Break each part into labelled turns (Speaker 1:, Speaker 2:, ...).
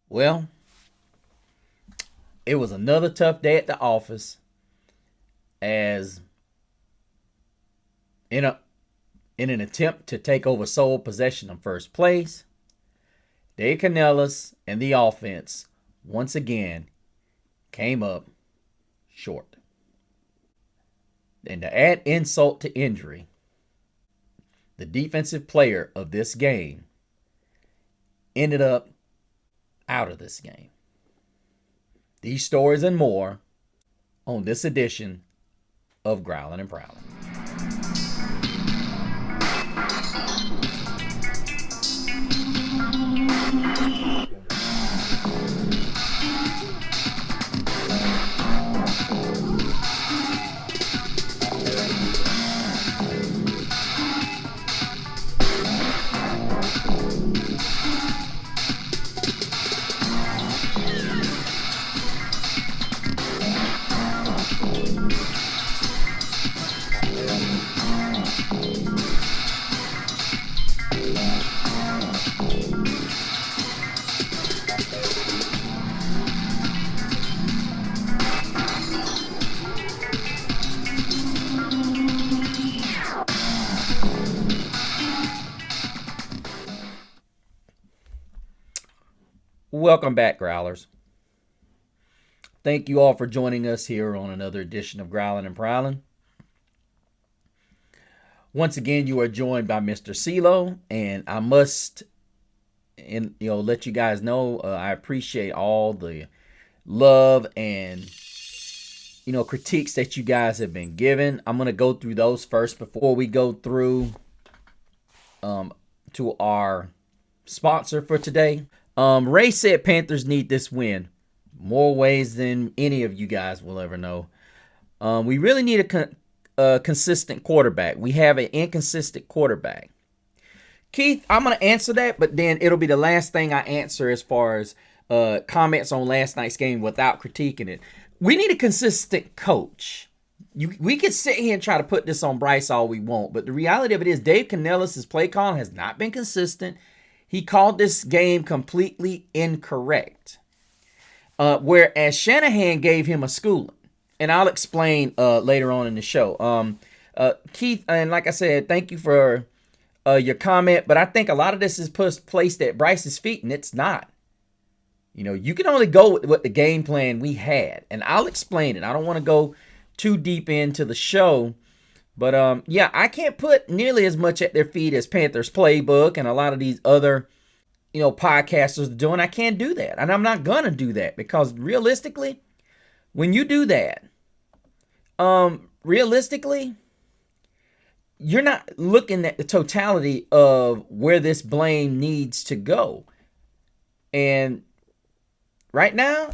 Speaker 1: Well, it was another tough day at the office as in a in an attempt to take over sole possession of first place, Dave Canellis and the offense once again came up short. And to add insult to injury, the defensive player of this game ended up out of this game. These stories and more on this edition of Growlin' and Prowlin'. Welcome back, Growlers. Thank you all for joining us here on another edition of Growlin' and Prowlin'. Once again, you are joined by Mr. CeeLo, and I must let you guys know I appreciate all the love and critiques that you guys have been given. I'm going to go through those first before we go through to our sponsor for today. Ray said Panthers need this win more ways than any of you guys will ever know. We really need a consistent quarterback. We have an inconsistent quarterback. Keith, I'm going to answer that, but then it'll be the last thing I answer as far as comments on last night's game without critiquing it. We need a consistent coach. We could sit here and try to put this on Bryce all we want, but the reality of it is Dave Canellis' play calling has not been consistent. He called this game completely incorrect. Whereas Shanahan gave him a schooling. And I'll explain later on in the show. Keith, and like I said, thank you for your comment. But I think a lot of this is placed at Bryce's feet, and it's not. You can only go with what the game plan we had. And I'll explain it. I don't want to go too deep into the show. But, I can't put nearly as much at their feet as Panthers Playbook and a lot of these other, podcasters are doing. I can't do that. And I'm not going to do that because realistically, when you do that, you're not looking at the totality of where this blame needs to go. And right now,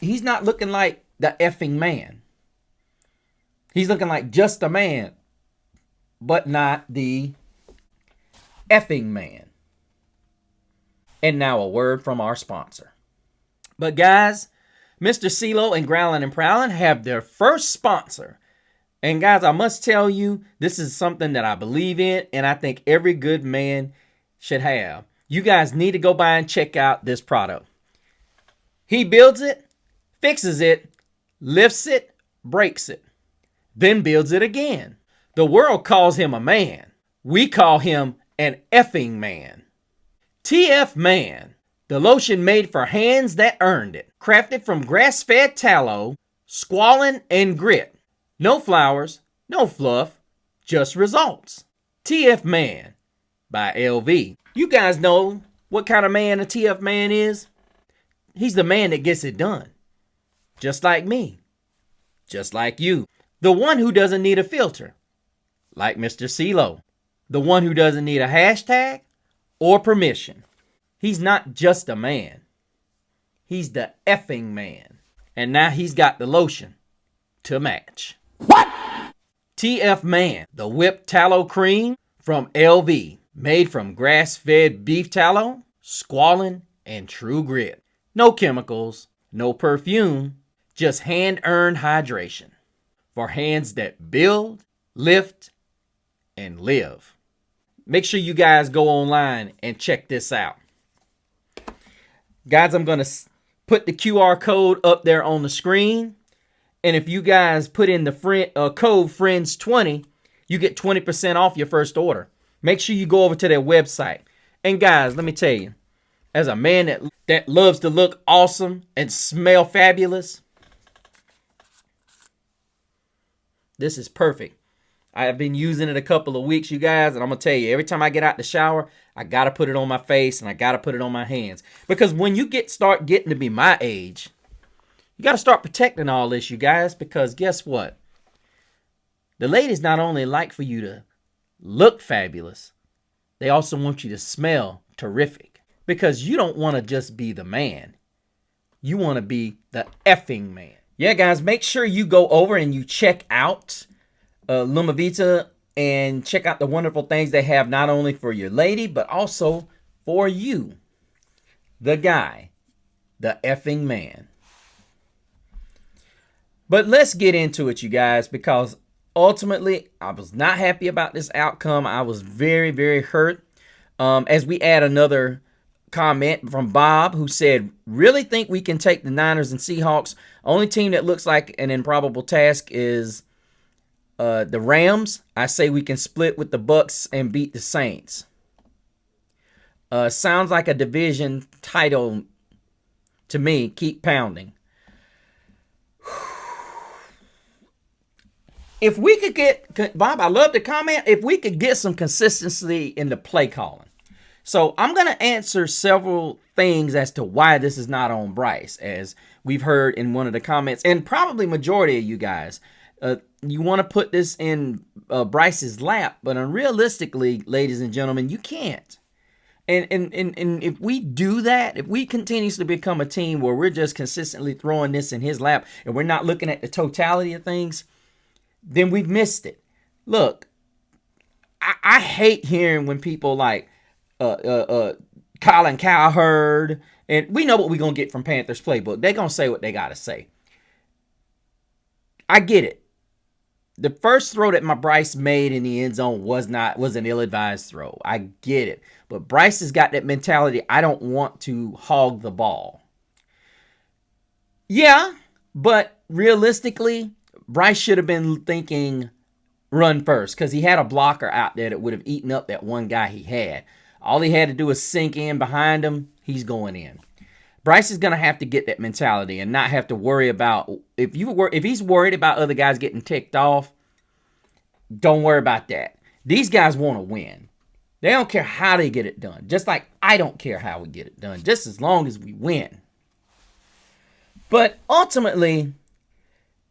Speaker 1: he's not looking like the effing man. He's looking like just a man, but not the effing man. And now a word from our sponsor. But guys, Mr. CeeLo and Growlin' and Prowlin' have their first sponsor. And guys, I must tell you, this is something that I believe in and I think every good man should have. You guys need to go by and check out this product. He builds it, fixes it, lifts it, breaks it, then builds it again. The world calls him a man. We call him an effing man. TF Man, the lotion made for hands that earned it. Crafted from grass-fed tallow, squalene, and grit. No flowers, no fluff, just results. TF Man by LV. You guys know what kind of man a TF Man is? He's the man that gets it done. Just like me. Just like you. The one who doesn't need a filter. Like Mr. CeeLo. The one who doesn't need a hashtag or permission. He's not just a man. He's the effing man. And now he's got the lotion to match. What? TF Man, the whipped tallow cream from LV. Made from grass-fed beef tallow, squalene, and true grit. No chemicals, no perfume, just hand-earned hydration. For hands that build, lift, and live. Make sure you guys go online and check this out. Guys, I'm going to put the QR code up there on the screen. And if you guys put in the code FRIENDS20, you get 20% off your first order. Make sure you go over to their website. And guys, let me tell you, as a man that loves to look awesome and smell fabulous, this is perfect. I've been using it a couple of weeks, you guys, and I'm going to tell you, every time I get out the shower, I got to put it on my face and I got to put it on my hands. Because when you start getting to be my age, you got to start protecting all this, you guys, because guess what? The ladies not only like for you to look fabulous, they also want you to smell terrific. Because you don't want to just be the man. You want to be the effing man. Yeah, guys, make sure you go over and you check out Lumavita and check out the wonderful things they have, not only for your lady, but also for you, the guy, the effing man. But let's get into it, you guys, because ultimately, I was not happy about this outcome. I was very, very hurt. As we add another comment from Bob, who said, really think we can take the Niners and Seahawks. Only team that looks like an improbable task is the Rams. I say we can split with the Bucks and beat the Saints. Sounds like a division title to me. Keep pounding. If we could get, Bob, I love the comment, if we could get some consistency in the play calling. So I'm going to answer several things as to why this is not on Bryce, as we've heard in one of the comments, and probably majority of you guys. You want to put this in Bryce's lap, but unrealistically, ladies and gentlemen, you can't. And if we do that, if we continuously become a team where we're just consistently throwing this in his lap and we're not looking at the totality of things, then we've missed it. Look, I hate hearing when people like Colin Cowherd, and we know what we're going to get from Panthers Playbook. They're going to say what they got to say. I get it. The first throw that my Bryce made in the end zone was an ill-advised throw. I get it. But Bryce has got that mentality, I don't want to hog the ball. Yeah, but realistically, Bryce should have been thinking run first, because he had a blocker out there that would have eaten up that one guy he had. All he had to do was sink in behind him. He's going in. Bryce is going to have to get that mentality and not have to worry about, if he's worried about other guys getting ticked off, don't worry about that. These guys want to win. They don't care how they get it done. Just like I don't care how we get it done, just as long as we win. But ultimately,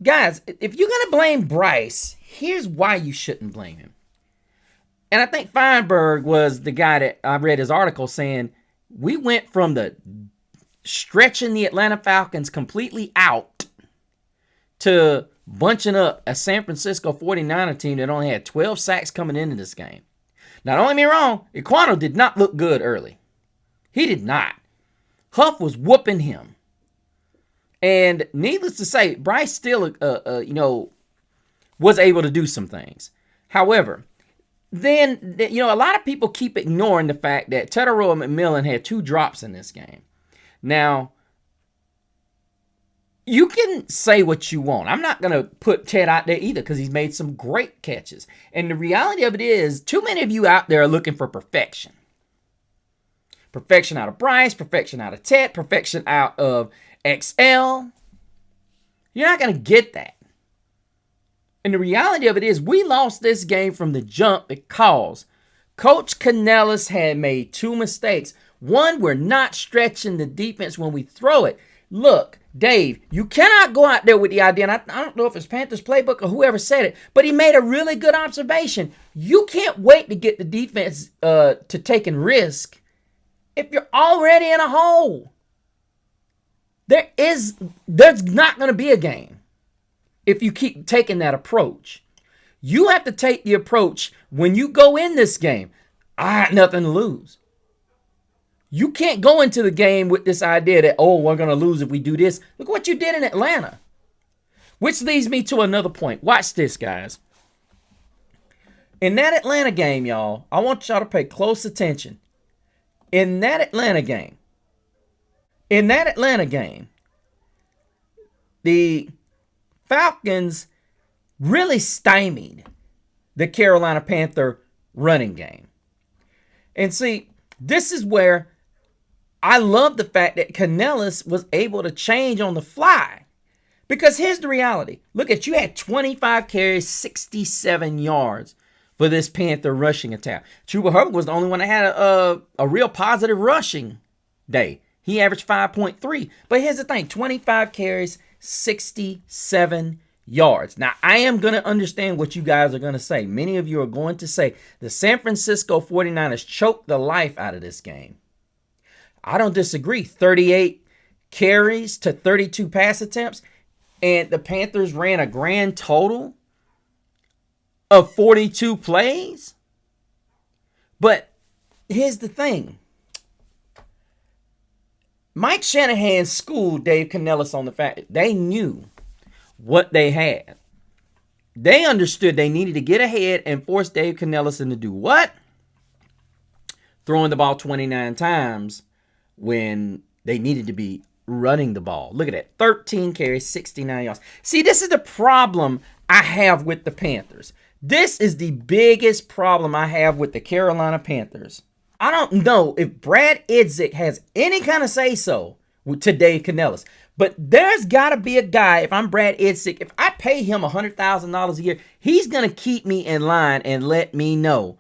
Speaker 1: guys, if you're going to blame Bryce, here's why you shouldn't blame him. And I think Feinberg was the guy that I read his article saying, we went from the stretching the Atlanta Falcons completely out to bunching up a San Francisco 49er team that only had 12 sacks coming into this game. Now, don't get me wrong, Ekwonu did not look good early. He did not. Huff was whooping him. And needless to say, Bryce still, was able to do some things. However, then, a lot of people keep ignoring the fact that Tetairoa McMillan had 2 drops in this game. Now, you can say what you want. I'm not going to put Ted out there either, because he's made some great catches. And the reality of it is, too many of you out there are looking for perfection. Perfection out of Bryce, perfection out of Ted, perfection out of XL. You're not going to get that. And the reality of it is, we lost this game from the jump because Coach Canellis had made 2 mistakes. One, we're not stretching the defense when we throw it. Look, Dave, you cannot go out there with the idea, and I don't know if it's Panthers Playbook or whoever said it, but he made a really good observation. You can't wait to get the defense to taking risk if you're already in a hole. There's not going to be a game if you keep taking that approach. You have to take the approach when you go in this game, I got nothing to lose. You can't go into the game with this idea that, we're going to lose if we do this. Look what you did in Atlanta. Which leads me to another point. Watch this, guys. In that Atlanta game, y'all, I want y'all to pay close attention. In that Atlanta game, In that Atlanta game, the Falcons really stymied the Carolina Panther running game. And see, this is where I love the fact that Canellis was able to change on the fly. Because here's the reality. Look at, you had 25 carries, 67 yards for this Panther rushing attack. Chuba Hubbard was the only one that had a real positive rushing day. He averaged 5.3. But here's the thing, 25 carries, 67 yards. Now, I am going to understand what you guys are going to say. Many of you are going to say the San Francisco 49ers choked the life out of this game. I don't disagree. 38 carries to 32 pass attempts. And the Panthers ran a grand total of 42 plays. But here's the thing. Mike Shanahan schooled Dave Canellis on the fact that they knew what they had. They understood they needed to get ahead and force Dave Canellis to do what? Throwing the ball 29 times when they needed to be running the ball. Look at that. 13 carries, 69 yards. See, this is the problem I have with the Panthers. This is the biggest problem I have with the Carolina Panthers. I don't know if Brad Idzik has any kind of say-so to Dave Canellis, but there's got to be a guy, if I'm Brad Idzik, if I pay him $100,000 a year, he's going to keep me in line and let me know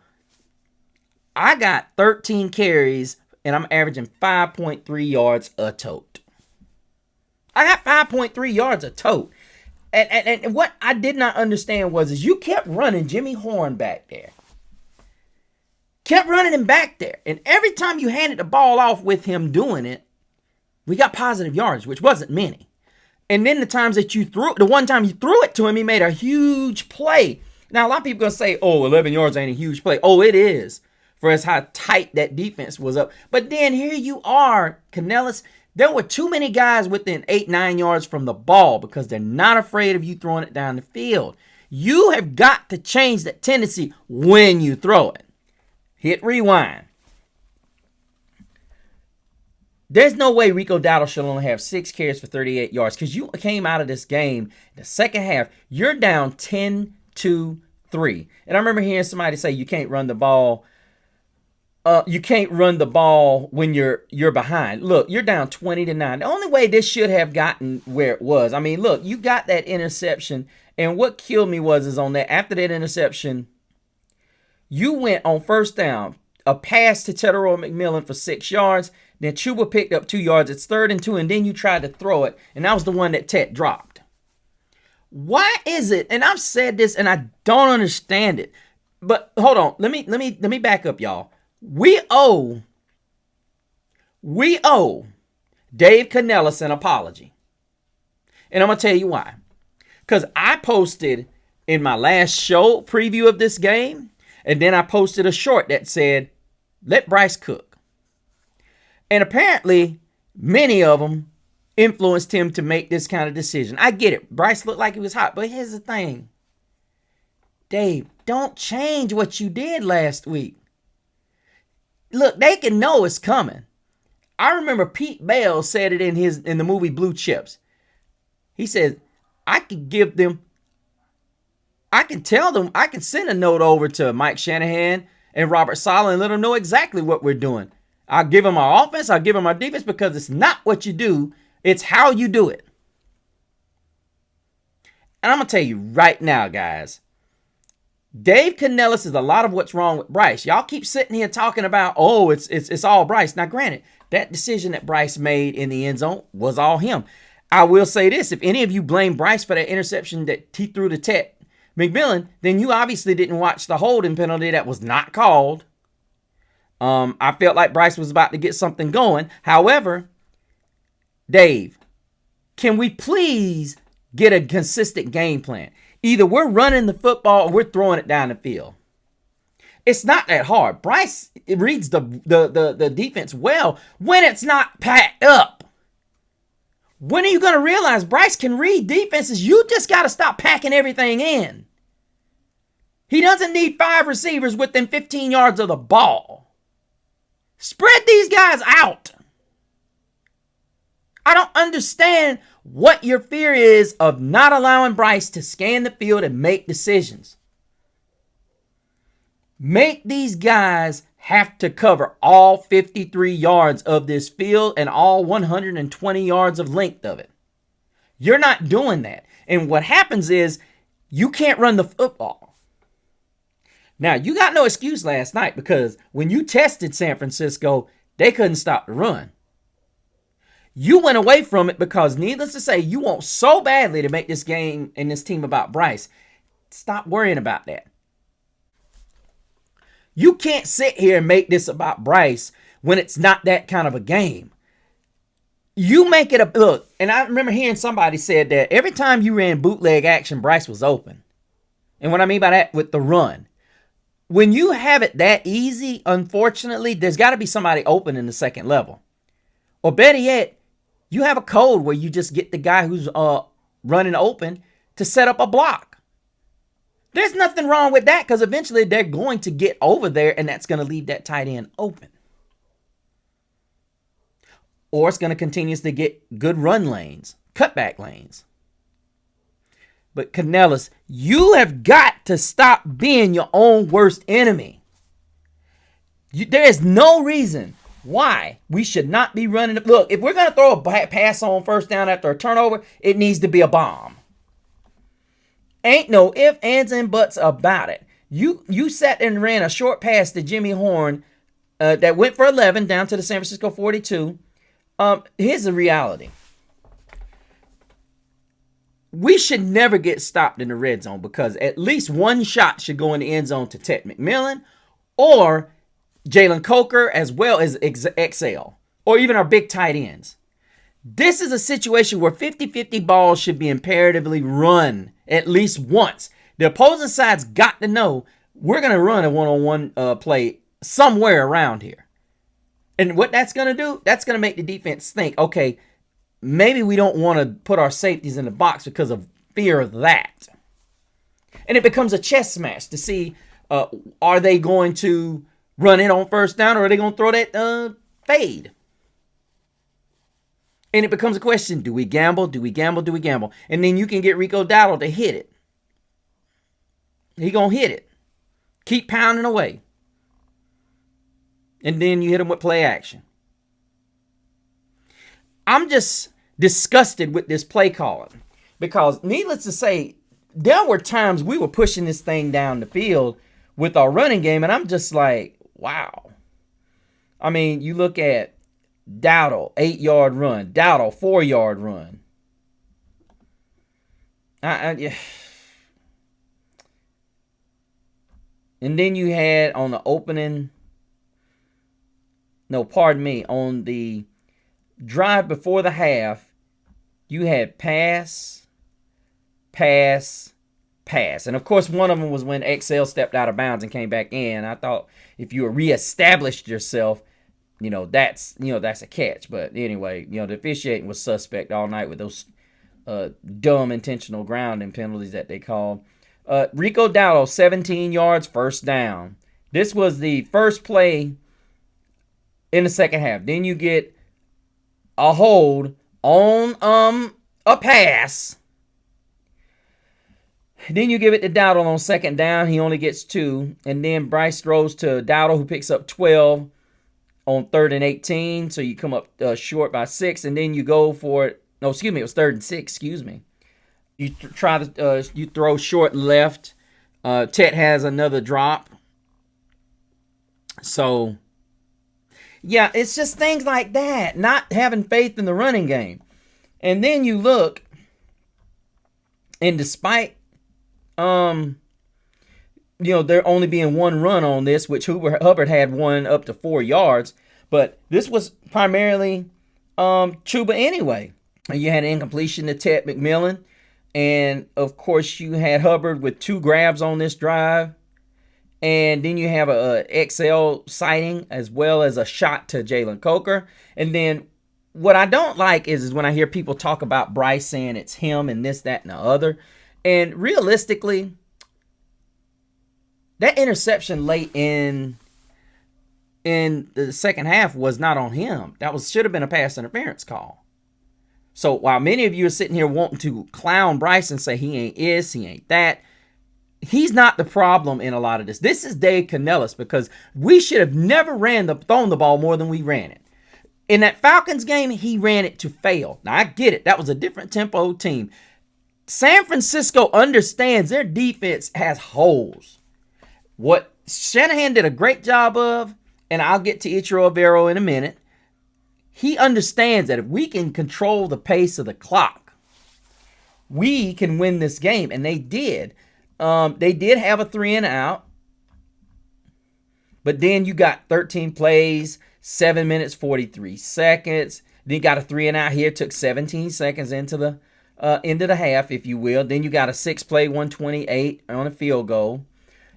Speaker 1: I got 13 carries and I'm averaging 5.3 yards a tote. I got 5.3 yards a tote. And what I did not understand was is you kept running Jimmy Horn back there. Kept running him back there. And every time you handed the ball off with him doing it, we got positive yards, which wasn't many. And then the times that you threw it, the one time you threw it to him, he made a huge play. Now, a lot of people going to say, oh, 11 yards ain't a huge play. Oh, it is. For as how tight that defense was up. But then here you are, Canellis. There were too many guys within 8-9 yards from the ball because they're not afraid of you throwing it down the field. You have got to change that tendency when you throw it. Hit rewind. There's no way Rico Dowdle should only have 6 carries for 38 yards because you came out of this game in the second half. You're down 10-3. And I remember hearing somebody say you can't run the ball. You can't run the ball when you're behind. Look, you're down 20-9. The only way this should have gotten where it was. I mean, look, you got that interception, and what killed me was on that after that interception, you went on first down, a pass to Tedero McMillan for 6 yards. Then Chuba picked up 2 yards. It's 3rd and 2, and then you tried to throw it, and that was the one that Ted dropped. Why is it? And I've said this, and I don't understand it. But hold on, let me back up, y'all. We owe Dave Canellis an apology. And I'm going to tell you why. Because I posted in my last show preview of this game, and then I posted a short that said, let Bryce cook. And apparently, many of them influenced him to make this kind of decision. I get it. Bryce looked like he was hot. But here's the thing. Dave, don't change what you did last week. Look, they can know it's coming. I remember Pete Bell said it in the movie Blue Chips. He said, I can tell them, I can send a note over to Mike Shanahan and Robert Saleh and let them know exactly what we're doing. I'll give them our offense, I'll give them our defense because it's not what you do, it's how you do it. And I'm going to tell you right now, guys, Dave Canellis is a lot of what's wrong with Bryce. Y'all keep sitting here talking about, oh, it's all Bryce. Now, granted, that decision that Bryce made in the end zone was all him. I will say this. If any of you blame Bryce for that interception that he threw to Ted McMillan, then you obviously didn't watch the holding penalty that was not called. I felt like Bryce was about to get something going. However, Dave, can we please get a consistent game plan? Either we're running the football or we're throwing it down the field. It's not that hard. Bryce reads the defense well when it's not packed up. When are you going to realize Bryce can read defenses? You just got to stop packing everything in. He doesn't need 5 receivers within 15 yards of the ball. Spread these guys out. understand what your fear is of not allowing Bryce to scan the field and make decisions. Make these guys have to cover all 53 yards of this field and all 120 yards of length of it. You're not doing that. And what happens is you can't run the football. Now, you got no excuse last night because when you tested San Francisco, they couldn't stop the run. You went away from it because, needless to say, you want so badly to make this game and this team about Bryce. Stop worrying about that. You can't sit here and make this about Bryce when it's not that kind of a game. You make it a look, and I remember hearing somebody said that every time you ran bootleg action, Bryce was open. And what I mean by that, with the run. When you have it that easy, unfortunately, there's got to be somebody open in the second level. Or better yet, you have a code where you just get the guy who's running open to set up a block. There's nothing wrong with that because eventually they're going to get over there and that's going to leave that tight end open. Or it's going to continue to get good run lanes, cutback lanes. But Canellis, you have got to stop being your own worst enemy. There is no reason why we should not be running. Look, if we're going to throw a pass on first down after a turnover, it needs to be a bomb. Ain't no ifs, ands, and buts about it. You sat and ran a short pass to Jimmy Horn that went for 11 down to the San Francisco 42. Here's the reality. We should never get stopped in the red zone because at least one shot should go in the end zone to Ted McMillan or Jalen Coker as well as XL or even our big tight ends. This is a situation where 50-50 balls should be imperatively run at least once. The opposing side's got to know we're going to run a one-on-one play somewhere around here. And what that's going to do, that's going to make the defense think, okay, maybe we don't want to put our safeties in the box because of fear of that. And it becomes a chess match to see, are they going to run it on first down or are they going to throw that fade? And it becomes a question, do we gamble? Do we gamble? Do we gamble? And then you can get Rico Dowdle to hit it. He going to hit it. Keep pounding away. And then you hit him with play action. I'm just disgusted with this play calling. Because needless to say, there were times we were pushing this thing down the field with our running game. And I'm just like, wow. I mean, you look at Dowdle, 8-yard run. Dowdle, 4-yard run. Yeah. And then you had on the opening, on the drive before the half, you had pass. And of course, one of them was when XL stepped out of bounds and came back in. I thought if you reestablished yourself, that's a catch. But anyway, the officiating was suspect all night with those dumb intentional grounding penalties that they called. Rico Dowdle, 17 yards, first down. This was the first play in the second half. Then you get a hold on a pass. Then you give it to Dowdle on second down. He only gets 2. And then Bryce throws to Dowdle, who picks up 12 on 3rd and 18. So you come up short by 6. And then you go for it. No, excuse me. It was 3rd and 6. Excuse me. You try to you throw short left. Tet has another drop. So, yeah, it's just things like that. Not having faith in the running game. And then you look, and despite there only being one run on this, which Hubbard had one up to 4 yards, but this was primarily Chuba anyway. You had an incompletion to Ted McMillan, and of course you had Hubbard with 2 grabs on this drive, and then you have a XL sighting as well as a shot to Jalen Coker. And then what I don't like is when I hear people talk about Bryce saying it's him and this, that, and the other. And realistically, that interception late in the second half was not on him. That should have been a pass interference call. So while many of you are sitting here wanting to clown Bryce and say he ain't this, he ain't that, he's not the problem in a lot of this. This is Dave Canellis, because we should have never thrown the ball more than we ran it. In that Falcons game, he ran it to fail. Now, I get it. That was a different tempo team. San Francisco understands their defense has holes. What Shanahan did a great job of, and I'll get to Ichiro Avero in a minute, he understands that if we can control the pace of the clock, we can win this game. And they did. They did have a 3-and-out. But then you got 13 plays, 7 minutes, 43 seconds. Then you got a 3-and-out here. Took 17 seconds into the end of the half, if you will. Then you got a 6-play, 128 on a field goal.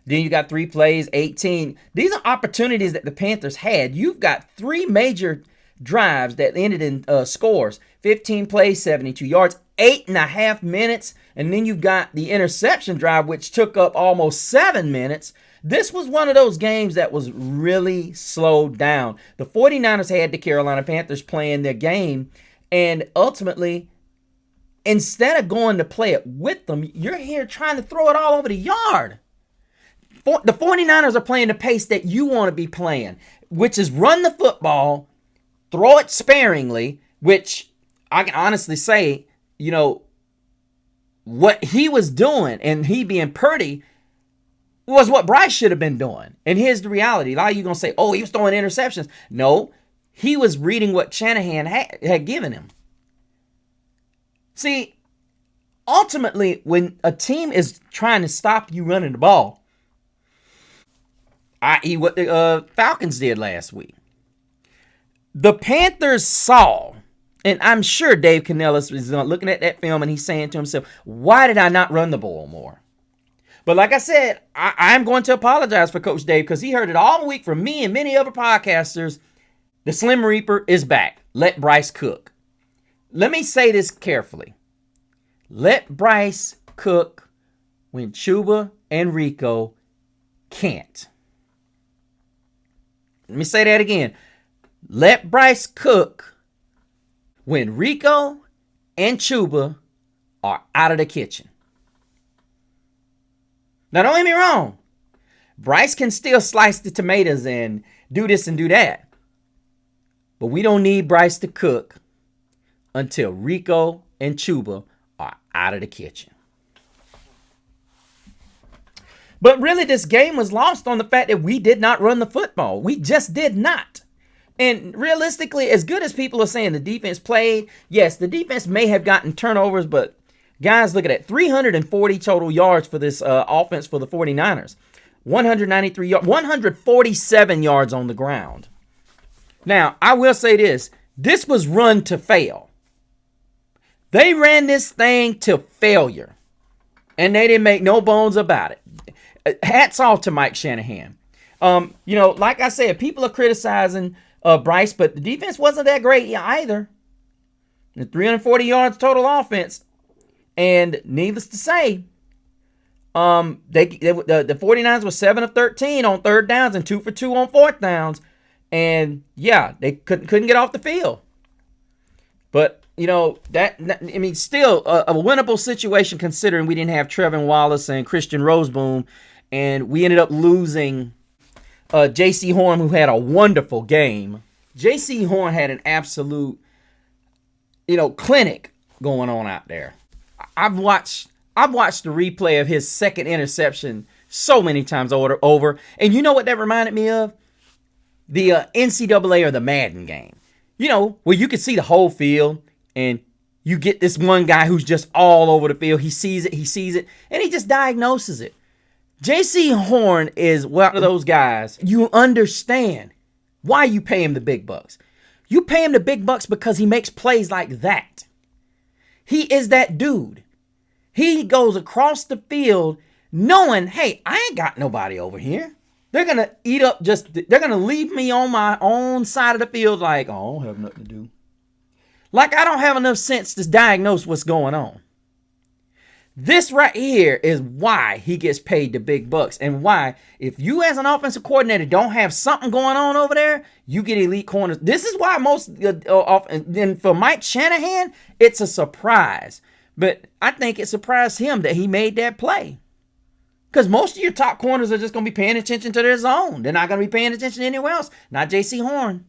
Speaker 1: Then you got 3 plays, 18. These are opportunities that the Panthers had. You've got 3 major drives that ended in scores. 15 plays, 72 yards, 8.5 minutes. And then you've got the interception drive, which took up almost 7 minutes. This was one of those games that was really slowed down. The 49ers had the Carolina Panthers playing their game. And ultimately, instead of going to play it with them, you're here trying to throw it all over the yard. The 49ers are playing the pace that you want to be playing, which is run the football, throw it sparingly, which I can honestly say, what he was doing and he being Purdy was what Bryce should have been doing. And here's the reality. A lot of you going to say, oh, he was throwing interceptions. No, he was reading what Shanahan had given him. See, ultimately, when a team is trying to stop you running the ball, i.e. what the Falcons did last week, the Panthers saw, and I'm sure Dave Canellis is looking at that film and he's saying to himself, why did I not run the ball more? But like I said, I'm going to apologize for Coach Dave, because he heard it all week from me and many other podcasters. The Slim Reaper is back. Let Bryce cook. Let me say this carefully. Let Bryce cook when Chuba and Rico can't. Let me say that again. Let Bryce cook when Rico and Chuba are out of the kitchen. Now, don't get me wrong. Bryce can still slice the tomatoes and do this and do that. But we don't need Bryce to cook until Rico and Chuba are out of the kitchen. But really, this game was lost on the fact that we did not run the football. We just did not. And realistically, as good as people are saying the defense played, yes, the defense may have gotten turnovers, but guys, look at that. 340 total yards for this offense for the 49ers. 193 yards, 147 yards on the ground. Now, I will say this. This was run to fail. They ran this thing to failure. And they didn't make no bones about it. Hats off to Mike Shanahan. Like I said, people are criticizing Bryce, but the defense wasn't that great either. The 340 yards total offense. And needless to say, the 49ers were 7 of 13 on third downs and 2 for 2 on fourth downs. And yeah, they couldn't get off the field. But still a winnable situation considering we didn't have Trevin Wallace and Christian Roseboom, and we ended up losing J.C. Horn, who had a wonderful game. J.C. Horn had an absolute, clinic going on out there. I've watched the replay of his second interception so many times over. And you know what that reminded me of? The NCAA or the Madden game. Where you can see the whole field and you get this one guy who's just all over the field. He sees it, and he just diagnoses it. J.C. Horn is one of those guys. You understand why you pay him the big bucks. You pay him the big bucks because he makes plays like that. He is that dude. He goes across the field knowing, hey, I ain't got nobody over here. They're going to they're going to leave me on my own side of the field like, oh, I don't have nothing to do. Like I don't have enough sense to diagnose what's going on. This right here is why he gets paid the big bucks, and why, if you as an offensive coordinator don't have something going on over there, you get elite corners. This is why most and for Mike Shanahan, it's a surprise. But I think it surprised him that he made that play. Because most of your top corners are just going to be paying attention to their zone. They're not going to be paying attention to anywhere else. Not J.C. Horn.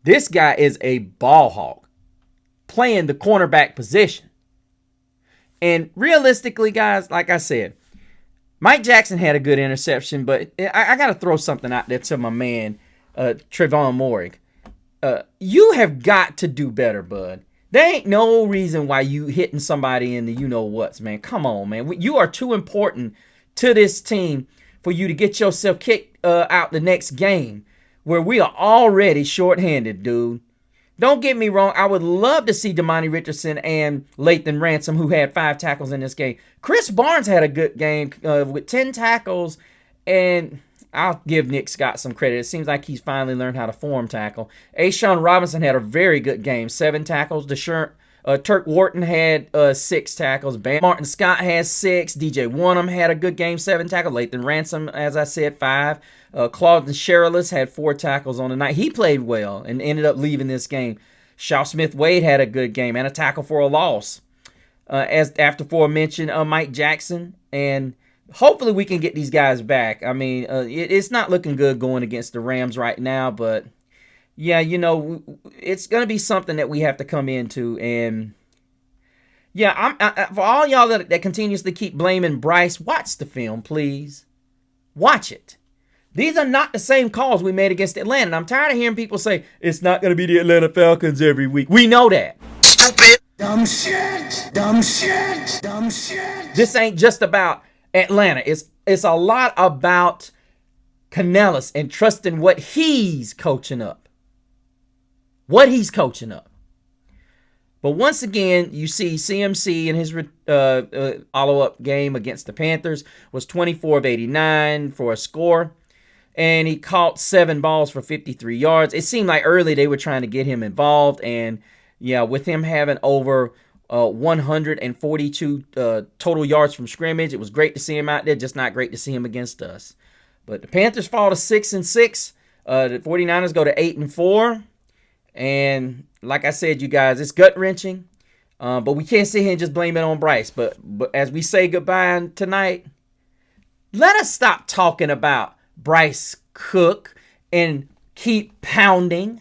Speaker 1: This guy is a ball hawk playing the cornerback position. And realistically, guys, like I said, Mike Jackson had a good interception, but I got to throw something out there to my man, Trevon Moehrig. You have got to do better, bud. There ain't no reason why you hitting somebody in the you-know-whats, man. Come on, man. You are too important to this team for you to get yourself kicked out the next game where we are already shorthanded, dude. Don't get me wrong. I would love to see Damani Richardson and Lathan Ransom, who had 5 tackles in this game. Chris Barnes had a good game with 10 tackles, and I'll give Nick Scott some credit. It seems like he's finally learned how to form tackle. A'Shawn Robinson had a very good game, 7 tackles. Turk Wharton had 6 tackles. Martin Scott has 6. DJ Wonnum had a good game, 7 tackles. Lathan Ransom, as I said, 5. Claude Sherilis had 4 tackles on the night. He played well and ended up leaving this game. Shaw Smith-Wade had a good game and a tackle for a loss. As after aforementioned, Mike Jackson, and hopefully we can get these guys back. I mean, it's not looking good going against the Rams right now, but yeah, you know, it's going to be something that we have to come into. And yeah, for all y'all that continuously keep blaming Bryce, watch the film, please. Watch it. These are not the same calls we made against Atlanta. And I'm tired of hearing people say, it's not going to be the Atlanta Falcons every week. We know that.
Speaker 2: Stupid. Dumb shit. Dumb shit. Dumb shit.
Speaker 1: This ain't just about Atlanta. It's a lot about Canellis and trusting what he's coaching up. What he's coaching up. But once again, you see CMC in his follow-up game against the Panthers was 24 of 89 for a score. And he caught 7 balls for 53 yards. It seemed like early they were trying to get him involved. And yeah, with him having over 142 total yards from scrimmage, it was great to see him out there, just not great to see him against us. But the Panthers fall to 6-6. The 49ers go to 8-4. And like I said, you guys, it's gut-wrenching. But we can't sit here and just blame it on Bryce. But as we say goodbye tonight, let us stop talking about Bryce Cook and keep pounding.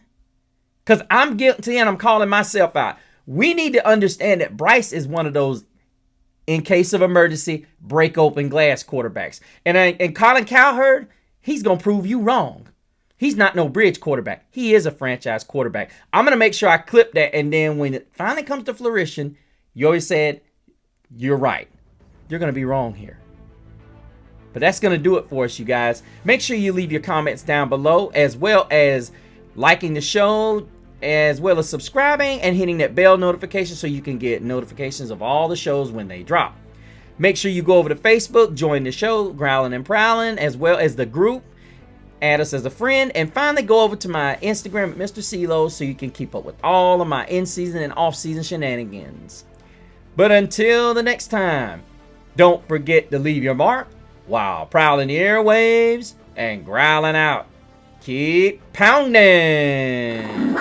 Speaker 1: Because I'm guilty and I'm calling myself out. We need to understand that Bryce is one of those, in case of emergency, break open glass quarterbacks. And Colin Cowherd, he's going to prove you wrong. He's not no bridge quarterback. He is a franchise quarterback. I'm going to make sure I clip that, and then when it finally comes to fruition, you always said, you're right. You're going to be wrong here. But that's going to do it for us, you guys. Make sure you leave your comments down below, as well as liking the show, as well as subscribing and hitting that bell notification so you can get notifications of all the shows when they drop. Make sure you go over to Facebook, join the show, Growling and Prowling, as well as the group. Add us as a friend, and finally go over to my Instagram at Mr. CeeLo so you can keep up with all of my in-season and off-season shenanigans. But until the next time, don't forget to leave your mark while prowling the airwaves and growling out. Keep pounding!